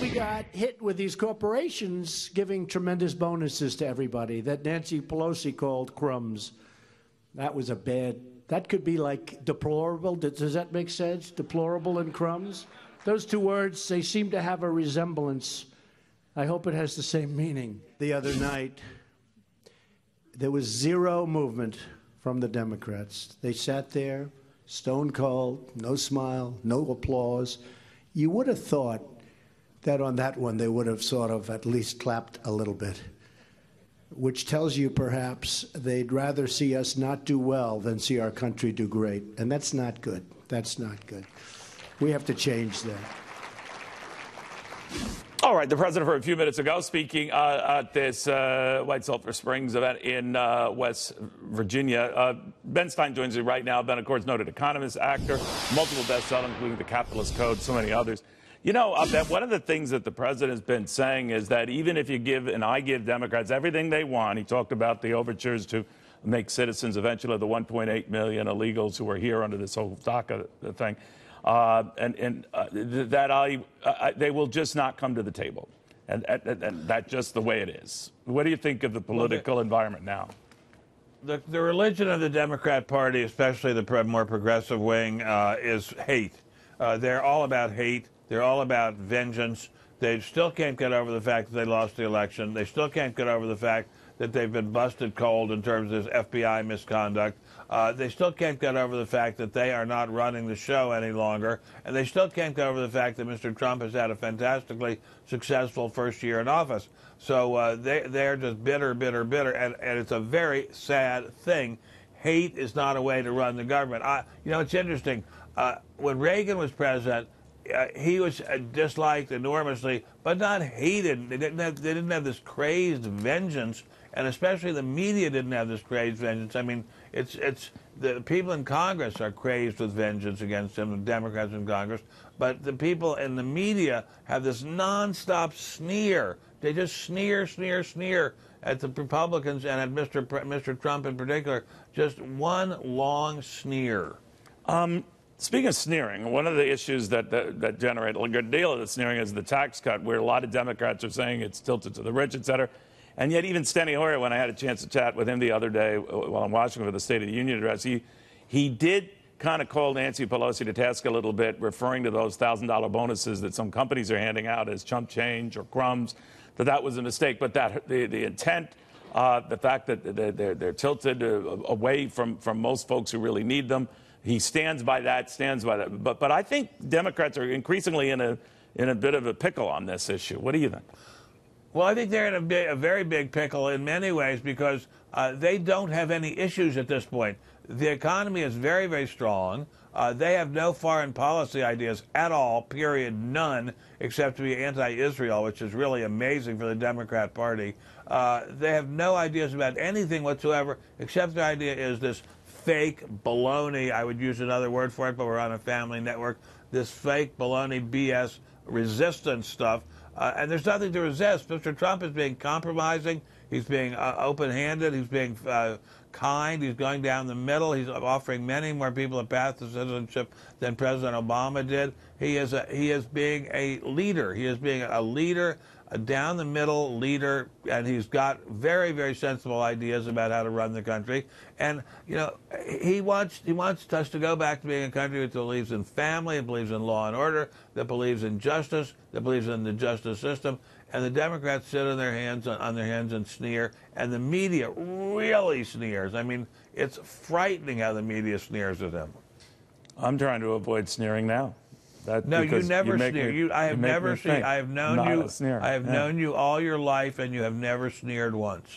we got hit with these corporations giving tremendous bonuses to everybody that Nancy Pelosi called crumbs. That was a bad, that could be like deplorable. Does that make sense? Deplorable and crumbs? Those two words, they seem to have a resemblance. I hope it has the same meaning. The other night, there was zero movement from the Democrats. They sat there, stone cold, no smile, no applause. You would have thought that on that one they would have sort of at least clapped a little bit, which tells you perhaps they'd rather see us not do well than see our country do great. And that's not good. That's not good. We have to change that. All right, the president for a few minutes ago speaking at this White Sulphur Springs event in West Virginia. Ben Stein joins me right now. Ben, of course, noted economist, actor, multiple bestsellers, including The Capitalist Code, so many others. You know, Ben, one of the things that the president has been saying is that even if you give, and I give Democrats everything they want, he talked about the overtures to make citizens eventually the 1.8 million illegals who are here under this whole DACA thing. They will just not come to the table. And that's just the way it is. What do you think of the political environment now? The religion of the Democrat Party, especially the more progressive wing, is hate. They're all about hate. They're all about vengeance. They still can't get over the fact that they lost the election. They still can't get over the fact that they've been busted cold in terms of FBI misconduct. They still can't get over the fact that they are not running the show any longer. And they still can't get over the fact that Mr. Trump has had a fantastically successful first year in office. So they're just bitter, bitter, bitter. And it's a very sad thing. Hate is not a way to run the government. You know, it's interesting. When Reagan was president, he was disliked enormously, but not hated. They didn't have this crazed vengeance, and especially the media didn't have this crazed vengeance. I mean, it's the people in Congress are crazed with vengeance against him, the Democrats in Congress, but the people in the media have this nonstop sneer. They just sneer, sneer, sneer at the Republicans and at Mr. Trump in particular. Just one long sneer. Speaking of sneering, one of the issues that generate a good deal of the sneering is the tax cut, where a lot of Democrats are saying it's tilted to the rich, et cetera. And yet even Steny Hoyer, when I had a chance to chat with him the other day while in Washington for the State of the Union address, he did kind of call Nancy Pelosi to task a little bit, referring to those $1,000 bonuses that some companies are handing out as chump change or crumbs, that was a mistake. But that the intent, the fact that they're tilted away from most folks who really need them, he stands by that, But I think Democrats are increasingly in a bit of a pickle on this issue. What do you think? Well, I think they're in a very big pickle in many ways because they don't have any issues at this point. The economy is very, very strong. They have no foreign policy ideas at all, period, none, except to be anti-Israel, which is really amazing for the Democrat Party. They have no ideas about anything whatsoever, except their idea is this fake baloney. I would use another word for it, but we're on a family network. This fake baloney BS resistance stuff. And there's nothing to resist. Mr. Trump is being compromising. He's being open-handed. He's being kind. He's going down the middle. He's offering many more people a path to citizenship than President Obama did. He is being a leader. He is being a leader, a down-the-middle leader, and he's got very, very sensible ideas about how to run the country. And, you know, he wants us to go back to being a country that believes in family, that believes in law and order, that believes in justice, that believes in the justice system. And the Democrats sit on their hands and sneer, and the media really sneers. I mean, it's frightening how the media sneers at him. I'm trying to avoid sneering now. No, you never sneer. I have never seen. I have known you. I have known you all your life, and you have never sneered once.